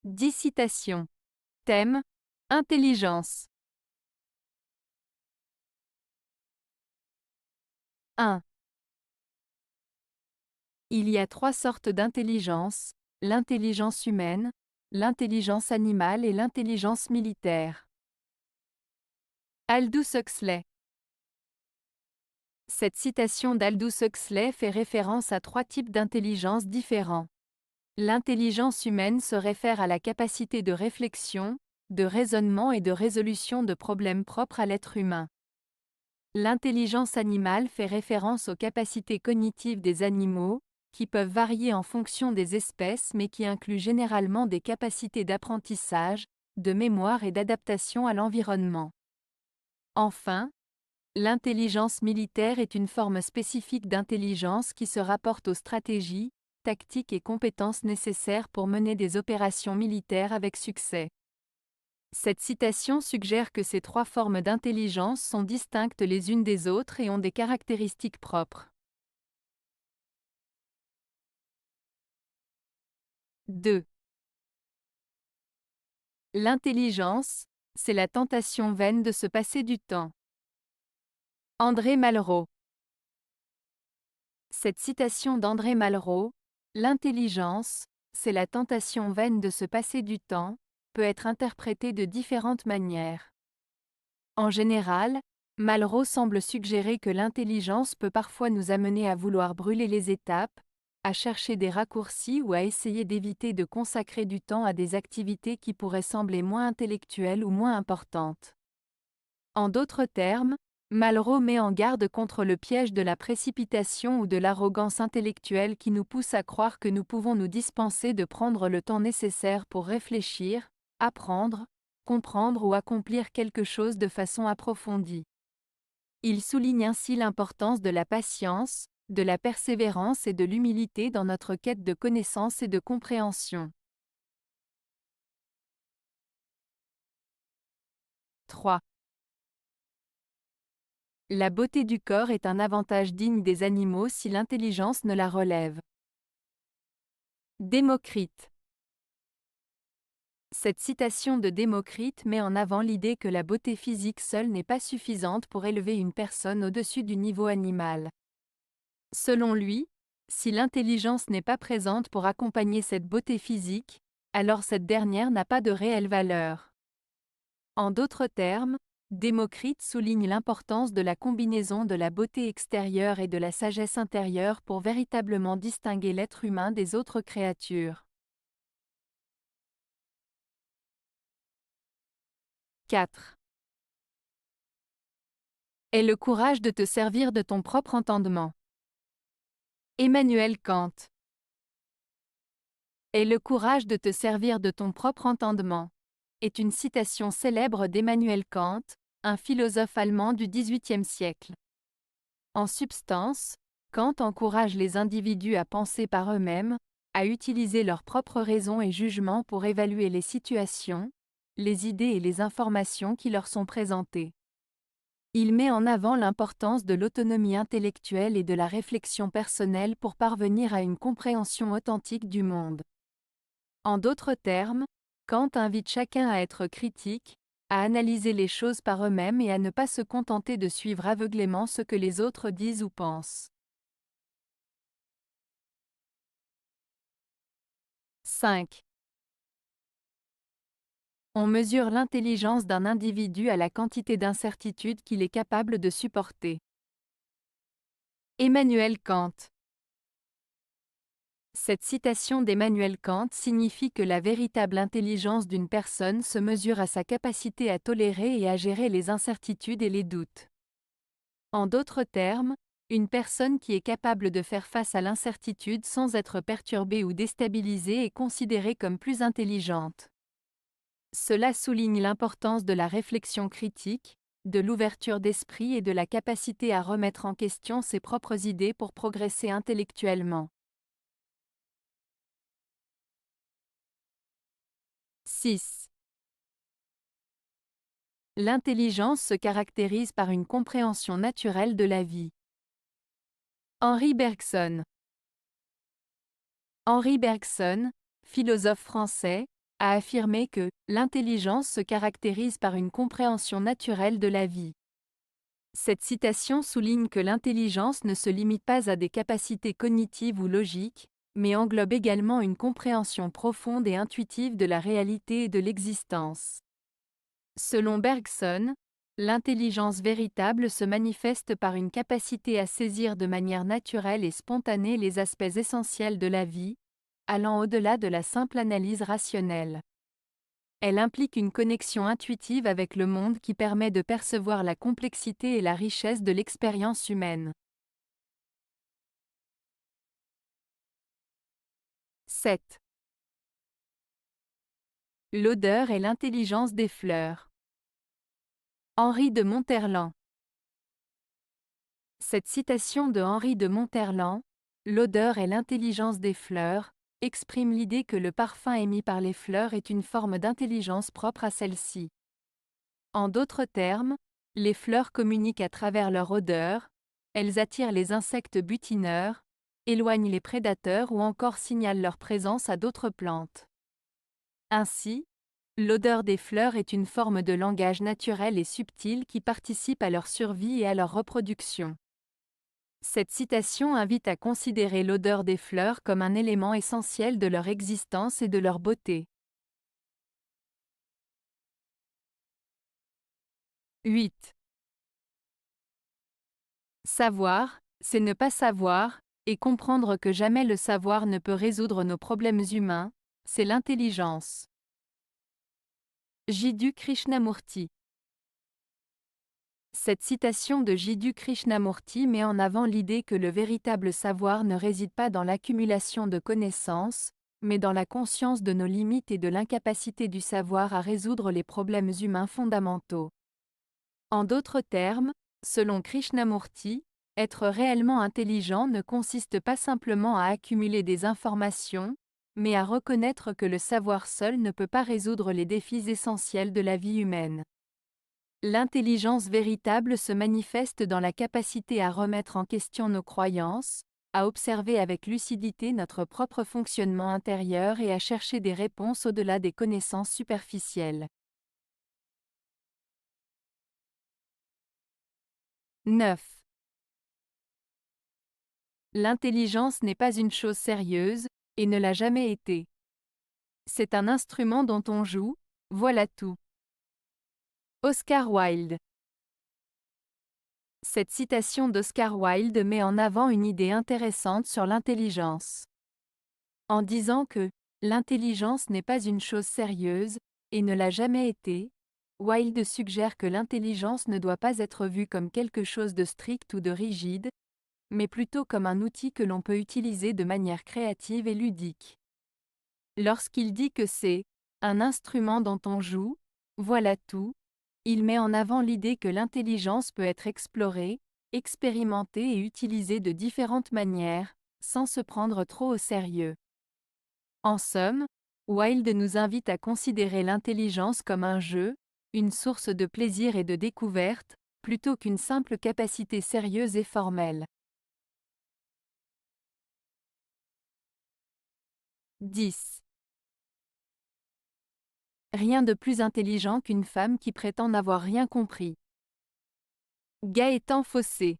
10 citations. Thème: intelligence. 1. Il y a 3 sortes d'intelligence: l'intelligence humaine, l'intelligence animale et l'intelligence militaire. Aldous Huxley. Cette citation d'Aldous Huxley fait référence à 3 types d'intelligence différents. L'intelligence humaine se réfère à la capacité de réflexion, de raisonnement et de résolution de problèmes propres à l'être humain. L'intelligence animale fait référence aux capacités cognitives des animaux, qui peuvent varier en fonction des espèces mais qui incluent généralement des capacités d'apprentissage, de mémoire et d'adaptation à l'environnement. Enfin, l'intelligence militaire est une forme spécifique d'intelligence qui se rapporte aux stratégies, tactiques et compétences nécessaires pour mener des opérations militaires avec succès. Cette citation suggère que ces 3 formes d'intelligence sont distinctes les unes des autres et ont des caractéristiques propres. 2. L'intelligence, c'est la tentation vaine de se passer du temps. André Malraux. Cette citation d'André Malraux, l'intelligence, c'est la tentation vaine de se passer du temps, peut être interprétée de différentes manières. En général, Malraux semble suggérer que l'intelligence peut parfois nous amener à vouloir brûler les étapes, à chercher des raccourcis ou à essayer d'éviter de consacrer du temps à des activités qui pourraient sembler moins intellectuelles ou moins importantes. En d'autres termes, Malraux met en garde contre le piège de la précipitation ou de l'arrogance intellectuelle qui nous pousse à croire que nous pouvons nous dispenser de prendre le temps nécessaire pour réfléchir, apprendre, comprendre ou accomplir quelque chose de façon approfondie. Il souligne ainsi l'importance de la patience, de la persévérance et de l'humilité dans notre quête de connaissance et de compréhension. 3. La beauté du corps est un avantage digne des animaux si l'intelligence ne la relève. Démocrite. Cette citation de Démocrite met en avant l'idée que la beauté physique seule n'est pas suffisante pour élever une personne au-dessus du niveau animal. Selon lui, si l'intelligence n'est pas présente pour accompagner cette beauté physique, alors cette dernière n'a pas de réelle valeur. En d'autres termes, Démocrite souligne l'importance de la combinaison de la beauté extérieure et de la sagesse intérieure pour véritablement distinguer l'être humain des autres créatures. 4. Aie le courage de te servir de ton propre entendement. Emmanuel Kant. Aie le courage de te servir de ton propre entendement est une citation célèbre d'Emmanuel Kant, un philosophe allemand du XVIIIe siècle. En substance, Kant encourage les individus à penser par eux-mêmes, à utiliser leur propre raison et jugement pour évaluer les situations, les idées et les informations qui leur sont présentées. Il met en avant l'importance de l'autonomie intellectuelle et de la réflexion personnelle pour parvenir à une compréhension authentique du monde. En d'autres termes, Kant invite chacun à être critique, à analyser les choses par eux-mêmes et à ne pas se contenter de suivre aveuglément ce que les autres disent ou pensent. 5. On mesure l'intelligence d'un individu à la quantité d'incertitudes qu'il est capable de supporter. Emmanuel Kant. Cette citation d'Emmanuel Kant signifie que la véritable intelligence d'une personne se mesure à sa capacité à tolérer et à gérer les incertitudes et les doutes. En d'autres termes, une personne qui est capable de faire face à l'incertitude sans être perturbée ou déstabilisée est considérée comme plus intelligente. Cela souligne l'importance de la réflexion critique, de l'ouverture d'esprit et de la capacité à remettre en question ses propres idées pour progresser intellectuellement. 6. L'intelligence se caractérise par une compréhension naturelle de la vie. Henri Bergson. Henri Bergson, philosophe français, a affirmé que l'intelligence se caractérise par une compréhension naturelle de la vie. Cette citation souligne que l'intelligence ne se limite pas à des capacités cognitives ou logiques, mais englobe également une compréhension profonde et intuitive de la réalité et de l'existence. Selon Bergson, l'intelligence véritable se manifeste par une capacité à saisir de manière naturelle et spontanée les aspects essentiels de la vie, allant au-delà de la simple analyse rationnelle. Elle implique une connexion intuitive avec le monde qui permet de percevoir la complexité et la richesse de l'expérience humaine. 7. L'odeur et l'intelligence des fleurs. Henri de Monterland. Cette citation de Henri de Monterland, « L'odeur et l'intelligence des fleurs », exprime l'idée que le parfum émis par les fleurs est une forme d'intelligence propre à celles-ci. En d'autres termes, les fleurs communiquent à travers leur odeur, elles attirent les insectes butineurs, éloignent les prédateurs ou encore signalent leur présence à d'autres plantes. Ainsi, l'odeur des fleurs est une forme de langage naturel et subtil qui participe à leur survie et à leur reproduction. Cette citation invite à considérer l'odeur des fleurs comme un élément essentiel de leur existence et de leur beauté. 8. Savoir, c'est ne pas savoir, et comprendre que jamais le savoir ne peut résoudre nos problèmes humains, c'est l'intelligence. Jiddu Krishnamurti. Cette citation de Jiddu Krishnamurti met en avant l'idée que le véritable savoir ne réside pas dans l'accumulation de connaissances, mais dans la conscience de nos limites et de l'incapacité du savoir à résoudre les problèmes humains fondamentaux. En d'autres termes, selon Krishnamurti, être réellement intelligent ne consiste pas simplement à accumuler des informations, mais à reconnaître que le savoir seul ne peut pas résoudre les défis essentiels de la vie humaine. L'intelligence véritable se manifeste dans la capacité à remettre en question nos croyances, à observer avec lucidité notre propre fonctionnement intérieur et à chercher des réponses au-delà des connaissances superficielles. 9. L'intelligence n'est pas une chose sérieuse, et ne l'a jamais été. C'est un instrument dont on joue, voilà tout. Oscar Wilde. Cette citation d'Oscar Wilde met en avant une idée intéressante sur l'intelligence. En disant que l'intelligence n'est pas une chose sérieuse, et ne l'a jamais été, Wilde suggère que l'intelligence ne doit pas être vue comme quelque chose de strict ou de rigide, mais plutôt comme un outil que l'on peut utiliser de manière créative et ludique. Lorsqu'il dit que c'est un instrument dont on joue, voilà tout, il met en avant l'idée que l'intelligence peut être explorée, expérimentée et utilisée de différentes manières, sans se prendre trop au sérieux. En somme, Wilde nous invite à considérer l'intelligence comme un jeu, une source de plaisir et de découverte, plutôt qu'une simple capacité sérieuse et formelle. 10. Rien de plus intelligent qu'une femme qui prétend n'avoir rien compris. Gaëtan Fossé.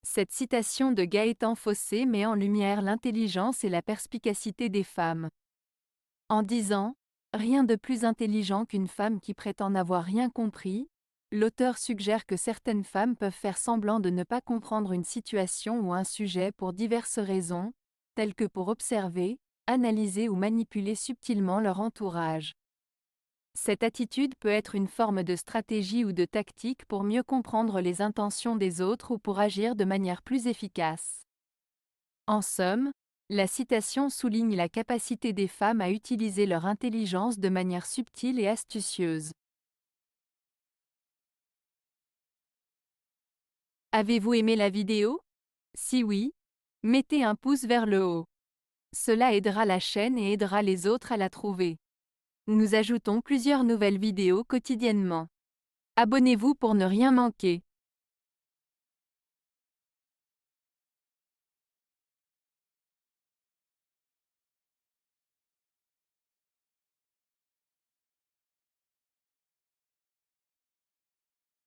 Cette citation de Gaëtan Fossé met en lumière l'intelligence et la perspicacité des femmes. En disant « Rien de plus intelligent qu'une femme qui prétend n'avoir rien compris », l'auteur suggère que certaines femmes peuvent faire semblant de ne pas comprendre une situation ou un sujet pour diverses raisons, telles que pour observer, analyser ou manipuler subtilement leur entourage. Cette attitude peut être une forme de stratégie ou de tactique pour mieux comprendre les intentions des autres ou pour agir de manière plus efficace. En somme, la citation souligne la capacité des femmes à utiliser leur intelligence de manière subtile et astucieuse. Avez-vous aimé la vidéo? Si oui, mettez un pouce vers le haut. Cela aidera la chaîne et aidera les autres à la trouver. Nous ajoutons plusieurs nouvelles vidéos quotidiennement. Abonnez-vous pour ne rien manquer.